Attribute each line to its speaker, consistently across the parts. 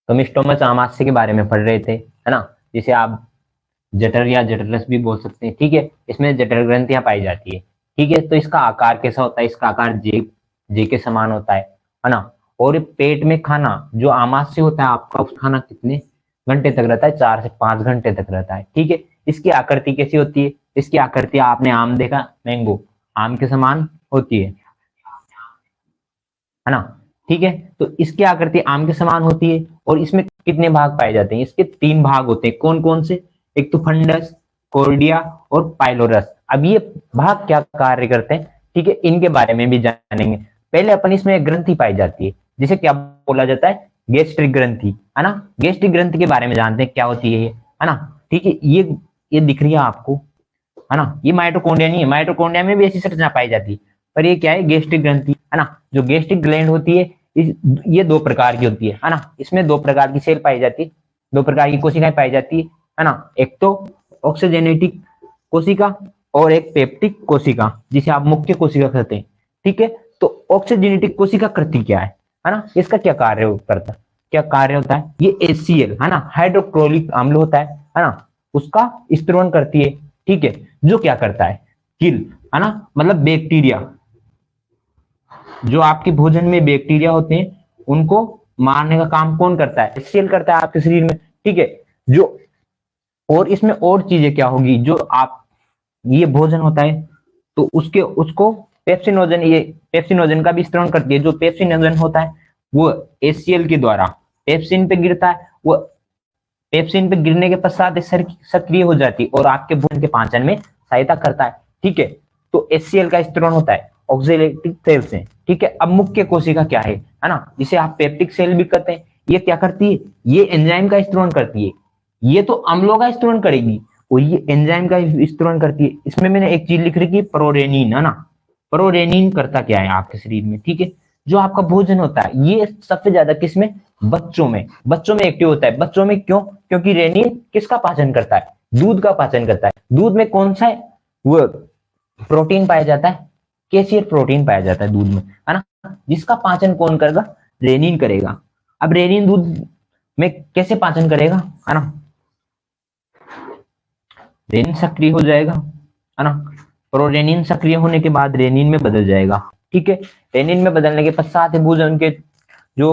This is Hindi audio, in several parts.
Speaker 1: तो हम स्टोमच आमाशय के बारे में पढ़ रहे थे, है ना, जिसे आप जठर या जठररस भी बोल सकते हैं। ठीक है, इसमें जठर ग्रंथियां पाई जाती है। ठीक है, तो इसका आकार कैसा होता है? इसका आकार जे जे के समान होता है ना। और पेट में खाना जो आमाशय होता है आपका, उस खाना कितने घंटे तक रहता है? 4 से 5 घंटे तक रहता है। ठीक है, इसकी आकृति कैसी होती है? इसकी आकृति आपने आम देखा, मैंगो आम के समान होती है ना। ठीक है, तो इसकी आकृति आम के समान होती है। और इसमें कितने भाग पाए जाते हैं? इसके 3 भाग होते हैं। कौन कौन से? एक तो फंडस, कॉर्डिया और पाइलोरस। अब ये भाग क्या कार्य करते हैं, ठीक है, इनके बारे में भी जानेंगे। पहले अपन इसमें एक ग्रंथि पाई जाती है जिसे क्या बोला जाता है? गैस्ट्रिक ग्रंथि, है ना। गैस्ट्रिक ग्रंथि के बारे में जानते हैं क्या होती है ये, है ना। ठीक है, ये दिख रही है आपको, है ना। ये माइटोकॉन्ड्रिया नहीं है, माइटोकॉन्ड्रिया में भी ऐसी संरचना पाई जाती है, पर ये क्या है? गैस्ट्रिक ग्रंथि, है ना। जो गैस्ट्रिक ग्लैंड होती है ये 2 प्रकार की होती है ना। इसमें 2 प्रकार की सेल पाई जाती है, 2 प्रकार की कोशिकाएं पाई जाती है ना। एक तो ऑक्सीजेनेटिक कोशिका और एक पेप्टिक कोशिका, जिसे आप मुख्य कोशिका कहते हैं। ठीक है, तो ऑक्सीजेनेटिक कोशिका करती क्या है ना। इसका क्या कार्य करता है? क्या कार्य होता है? ये एचसीएल, है ना, हाइड्रोक्लोरिक अम्ल होता है ना, उसका स्त्रवण करती है। ठीक है, जो क्या करता है? किल, है ना, मतलब बैक्टीरिया, जो आपके भोजन में बैक्टीरिया होते हैं उनको मारने का काम कौन करता है? एचसीएल करता है आपके शरीर में। ठीक है, जो और इसमें और चीजें क्या होगी? जो आप ये भोजन होता है तो उसको पेप्सिनोजन, ये पेप्सिनोजन का भी स्त्रवण करती है। जो पेप्सिनोजन होता है वो एचसीएल के द्वारा पेप्सिन पे गिरता है। वो पेप्सिन पे गिरने के पश्चात सक्रिय हो जाती है और आपके भोजन के पाचन में सहायता करता है। ठीक है, तो एचसीएल का स्त्रोण होता है ऑक्जेलेटिक सेल से। ठीक है, अब मुख्य कोशिका क्या है ना, जिसे आप पेप्टिक सेल भी कहते हैं। ये क्या करती है? ये एंजाइम का स्त्रोण करती है। ये तो अम्लों का स्त्रोण करेगी और ये एंजाइम का स्त्रोण करती है। इसमें मैंने एक चीज लिख रखी है, प्रोरेनिन, है ना। प्रोरेनिन करता क्या है आपके शरीर में? ठीक है, जो आपका भोजन होता है ये सबसे ज्यादा किसमें? बच्चों में एक्टिव होता है। बच्चों में क्यों? क्योंकि रेनिन किसका पाचन करता है? दूध का पाचन करता है। दूध में कौन सा है वो प्रोटीन पाया जाता है? केसियर प्रोटीन पाया जाता है दूध में, है ना, जिसका पाचन कौन करेगा? रेनिन करेगा। अब रेनिन दूध में कैसे पाचन करेगा, है ना? रेनिन सक्रिय हो जाएगा, है ना। प्रोरेनिन सक्रिय होने के बाद रेनिन में बदल जाएगा। ठीक है, रेनिन में बदलने के पश्चात भोजन के जो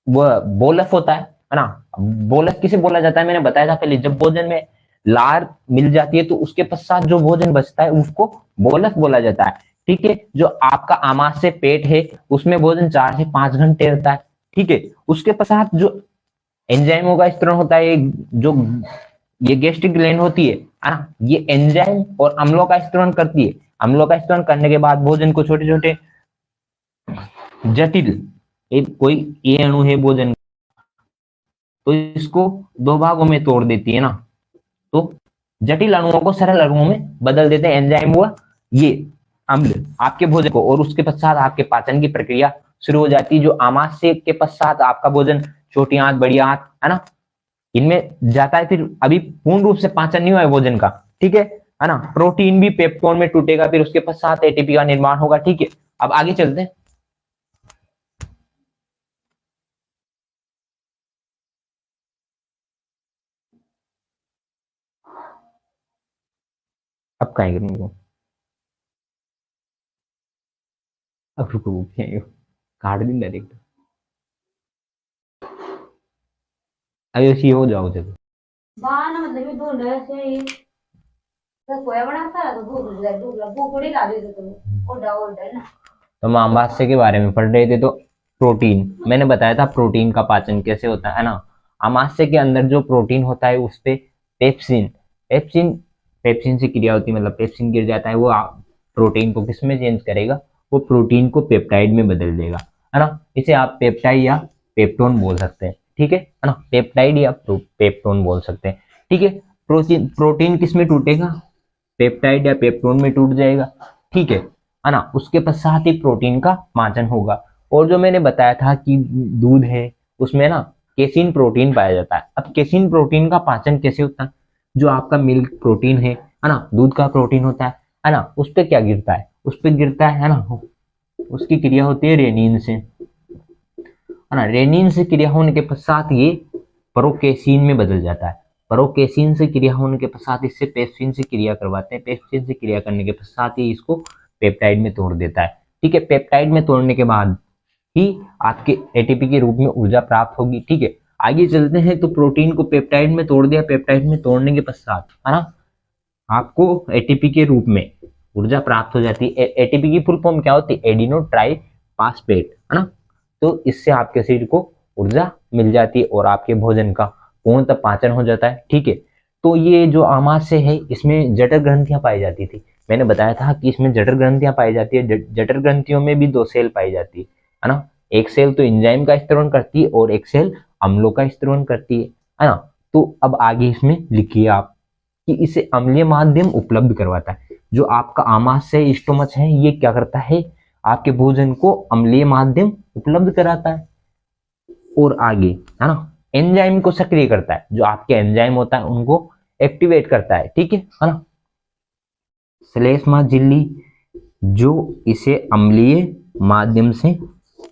Speaker 1: वो बोलस होता है ना। बोलस किसे बोला जाता है? मैंने बताया था पहले, जब भोजन में लार मिल जाती है तो उसके पश्चात जो भोजन बचता है उसको बोलस बोला जाता है। ठीक है, जो आपका आमाशय पेट है उसमें भोजन 4 से 5 घंटे रहता है। ठीक है, उसके पश्चात जो एंजाइमों का स्त्रोण होता है, जो ये गैस्ट्रिक ग्लैंड होती है ना, ये एंजाइम और अम्लों का स्त्रोण करती है। अम्लों का स्त्रोण करने के बाद भोजन को छोटे छोटे जटिल, कोई ए अणु है भोजन, तो इसको 2 भागों में तोड़ देती है ना। तो जटिल अणुओं को सरल अणुओं में बदल देते हैं एंजाइम हुआ ये अम्ल आपके भोजन को, और उसके पश्चात आपके पाचन की प्रक्रिया शुरू हो जाती है। जो आमाशय के पश्चात आपका भोजन छोटी आंत, बड़ी आंत, है ना, इनमें जाता है। फिर अभी पूर्ण रूप से पाचन नहीं हुआ है भोजन का। ठीक है ना। प्रोटीन भी पेप्टोन में टूटेगा, फिर उसके पश्चात एटीपी का निर्माण होगा। ठीक है, अब आगे चलते हैं। अब क्या करेंगे? अब रुको, काट दिन डायरेक्ट। अरे ऐसी हो जाओ जब
Speaker 2: बाहर मतलब ढूंढ रहे थे ये कोया बनाता है तो भूख थोड़ी ला देते तुम ओडा ओडा ना।
Speaker 1: तो हम आमाशय के बारे में पढ़ रहे थे। तो प्रोटीन मैंने बताया था, प्रोटीन का पाचन कैसे होता है ना। आमाशय के अंदर जो प्रोटीन होता है उस पे पेप्सिन पेप्सिन पेप्सिन से क्रिया होती है, मतलब पेप्सिन गिर जाता है, वो प्रोटीन को किस में चेंज करेगा? वो प्रोटीन को पेप्टाइड में बदल देगा, है ना। इसे आप पेप्टाइड या पेप्टोन बोल सकते हैं। ठीक है ना, पेप्टाइड या पेप्टोन बोल सकते हैं। ठीक है, प्रोटीन प्रोटीन किस में टूटेगा? पेप्टाइड या पेप्टोन में टूट जाएगा। ठीक है ना। उसके पश्चात ही प्रोटीन का पाचन होगा। और जो मैंने बताया था कि दूध है उसमें ना केसिन प्रोटीन पाया जाता है। अब केसिन प्रोटीन का पाचन कैसे होता है? जो आपका मिल्क प्रोटीन है ना, दूध का प्रोटीन होता है ना, उस पर क्या गिरता है? उस पर गिरता है ना, उसकी क्रिया होती है रेनिन से। है ना। रेनिन से क्रिया होने के पश्चात ये प्रोकेसिन में बदल जाता है। प्रोकेसिन से क्रिया होने के पश्चात इससे पेप्सिन से क्रिया करवाते हैं। पेप्सिन से क्रिया करने के पश्चात ये इसको पेप्टाइड में तोड़ देता है। ठीक है, पेप्टाइड में तोड़ने के बाद ही आपके एटीपी के रूप में ऊर्जा प्राप्त होगी। ठीक है, आगे चलते हैं। तो प्रोटीन को पेप्टाइड में तोड़ दिया, पेप्टाइड में तोड़ने के पश्चात है ना आपको एटीपी के रूप में ऊर्जा प्राप्त हो जाती है। एटीपी की फुल फॉर्म क्या होती है? एडिनो ट्राई फास्फेट, है ना। तो इससे आपके शरीर को ऊर्जा मिल जाती है और आपके भोजन का पूर्णतः पाचन हो जाता है। ठीक है, तो ये जो आमाशय है इसमें जठर ग्रंथियां पाई जाती थी। मैंने बताया था कि इसमें जठर ग्रंथियां पाई जाती है। जठर ग्रंथियों में भी 2 सेल पाई जाती है ना। एक सेल तो एंजाइम का स्त्रवण करती है और एक सेल अम्लों का स्त्रवण करती है ना। तो अब आगे इसमें लिखिए आप कि इसे अम्लीय माध्यम उपलब्ध करवाता है। जो आपका आमाशय स्टोमच है ये क्या करता है? आपके भोजन को अम्लीय माध्यम उपलब्ध कराता है। और आगे है ना एंजाइम को सक्रिय करता है। जो आपके एंजाइम होता है उनको एक्टिवेट करता है। ठीक है ना। श्लेष्मा झिल्ली जो इसे अम्लीय माध्यम से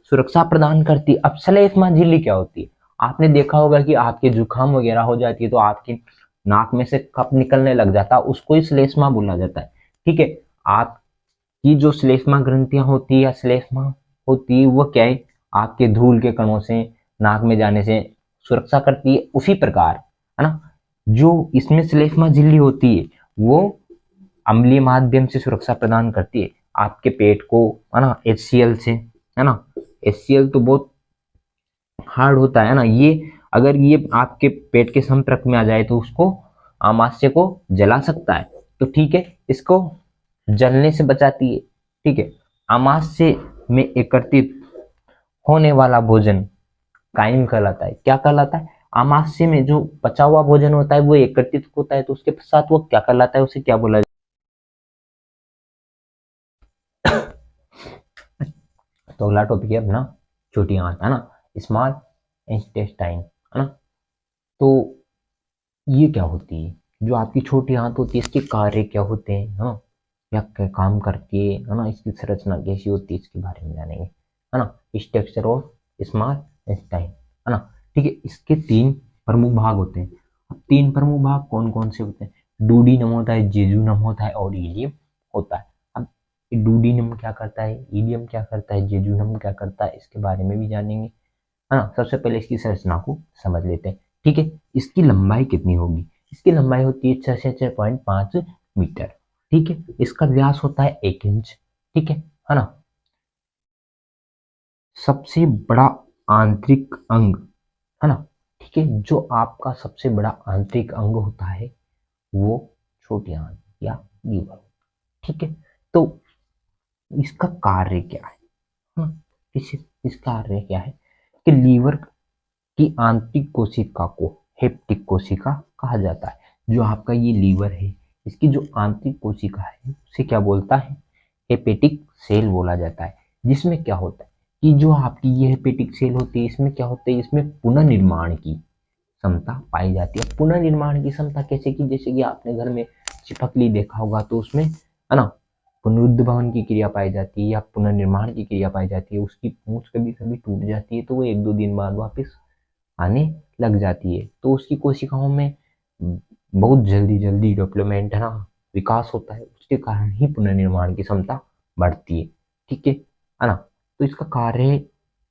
Speaker 1: सुरक्षा प्रदान करती है। अब श्लेष्मा झिल्ली क्या होती है? आपने देखा होगा कि आपके जुकाम वगैरह हो जाती है तो आपकी नाक में से कफ निकलने लग जाता है, उसको ही श्लेष्मा बोला जाता है। ठीक है, आपकी जो श्लेष्मा ग्रंथियां होती है या श्लेष्मा होती है वो क्या है? आपके धूल के कणों से नाक में जाने से सुरक्षा करती है। उसी प्रकार है ना जो इसमें श्लेष्मा झिल्ली होती है वो अम्लीय माध्यम से सुरक्षा प्रदान करती है आपके पेट को, है ना, HCl से, है ना। HCl तो बहुत हार्ड होता है ना, ये अगर ये आपके पेट के संपर्क में आ जाए तो उसको आमाशय को जला सकता है। तो ठीक है, इसको जलने से बचाती है। ठीक है, आमाशय में एकत्रित होने वाला भोजन काइम कहलाता है। क्या कहलाता है? आमाशय में जो बचा हुआ भोजन होता है वो एकत्रित होता है तो उसके पश्चात वो क्या कहलाता है? उसे क्या बोला जाता है? तो अगला टॉपिक है अपना छोटी आंत, है ना, स्मॉल इंटेस्टाइन, है ना। तो ये क्या होती है? जो आपकी छोटी आंत होती है इसके कार्य क्या होते हैं, हाँ, या क्या काम करती है ना, इसकी संरचना कैसी होती है इसके बारे में जानेंगे, है ना। स्ट्रक्चर ऑफ स्मॉल इंटेस्टाइन, है ना। ठीक है, इसके 3 प्रमुख भाग होते हैं। अब 3 प्रमुख भाग कौन कौन से होते हैं? डूडीनम होता है, जेजुनम होता है और इलियम होता है। अब डूडीनम क्या करता है, इलियम क्या करता है, जेजुनम क्या करता है, इसके बारे में भी जानेंगे, है ना। सबसे पहले इसकी संरचना को समझ लेते हैं। ठीक है, इसकी लंबाई कितनी होगी? इसकी लंबाई होती है 6 से 6.5 मीटर। ठीक है, इसका व्यास होता है 1 इंच। ठीक है ना। सबसे बड़ा आंतरिक अंग, है ना, ठीक है, जो आपका सबसे बड़ा आंतरिक अंग होता है वो छोटी आंत या लीवर। ठीक है, तो इसका कार्य क्या है? हाँ, इसका कार्य क्या है कि लीवर की आंतरिक कोशिका को हेप्टिक कोशिका कहा जाता है। जो आपका ये लीवर है इसकी जो आंतरिक कोशिका है उसे क्या बोलता है? हेपेटिक सेल बोला जाता है। जिसमें क्या होता है कि जो आपकी ये हेपेटिक सेल होती है इसमें क्या होता है? इसमें पुनर्निर्माण की क्षमता पाई जाती है। पुनर्निर्माण की क्षमता कैसे की? जैसे कि आपने घर में चिपकली देखा होगा तो उसमें, है ना, पुनरुद्भवन की क्रिया पाई जाती है या पुनर्निर्माण की क्रिया पाई जाती है। उसकी पूंछ कभी कभी टूट जाती है तो वो 1-2 दिन बाद वापस आने लग जाती है। तो उसकी कोशिकाओं में बहुत जल्दी जल्दी डेवलपमेंट, है ना, विकास होता है। उसके कारण ही पुनर्निर्माण की क्षमता बढ़ती है। ठीक है ना। तो इसका कार्य है,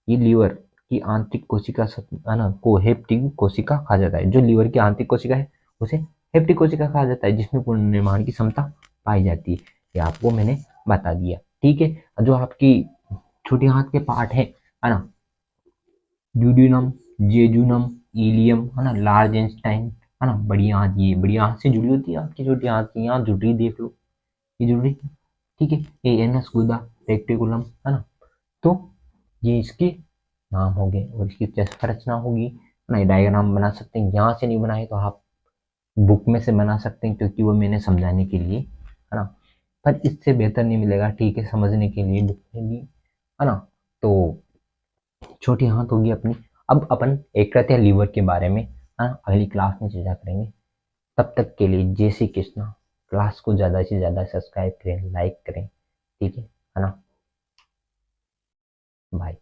Speaker 1: ये लीवर की आंतरिक कोशिका है ना को हेप्टिक कोशिका कहा जाता है। जो लीवर की आंतरिक कोशिका है उसे हेप्टिक कोशिका कहा जाता है जिसमें पुनर्निर्माण की क्षमता पाई जाती है। ये आपको मैंने बता दिया। ठीक है, जो आपकी छोटी हाथ के पार्ट है ना, ड्यूडिनम, जेजुनम, इलियम, है ना, लार्ज इंटेस्टाइन, है ना, बड़ी आंत, ये बड़ी आंत से जुड़ी होती है आपकी छोटी आंत की, यहाँ जुड़ रही, देख लो, ये जुड़ रही। ठीक है, ये एनस गुदा रेक्टिकुलम, है ना। तो ये इसके नाम हो गए और इसकी क्या संरचना होगी, है ना। डायग्राम बना सकते हैं, यहाँ से नहीं बनाए तो आप बुक में से बना सकते हैं क्योंकि वो मैंने समझाने के लिए, है ना, पर इससे बेहतर नहीं मिलेगा। ठीक है, समझने के लिए बुक में भी, है ना। तो छोटी हाथ होगी अपनी। अब अपन एक करते हैं लीवर के बारे में, हाँ, अगली क्लास में चर्चा करेंगे। तब तक के लिए जय श्री कृष्णा। क्लास को ज़्यादा से ज़्यादा सब्सक्राइब करें, लाइक करें। ठीक है ना। बाय।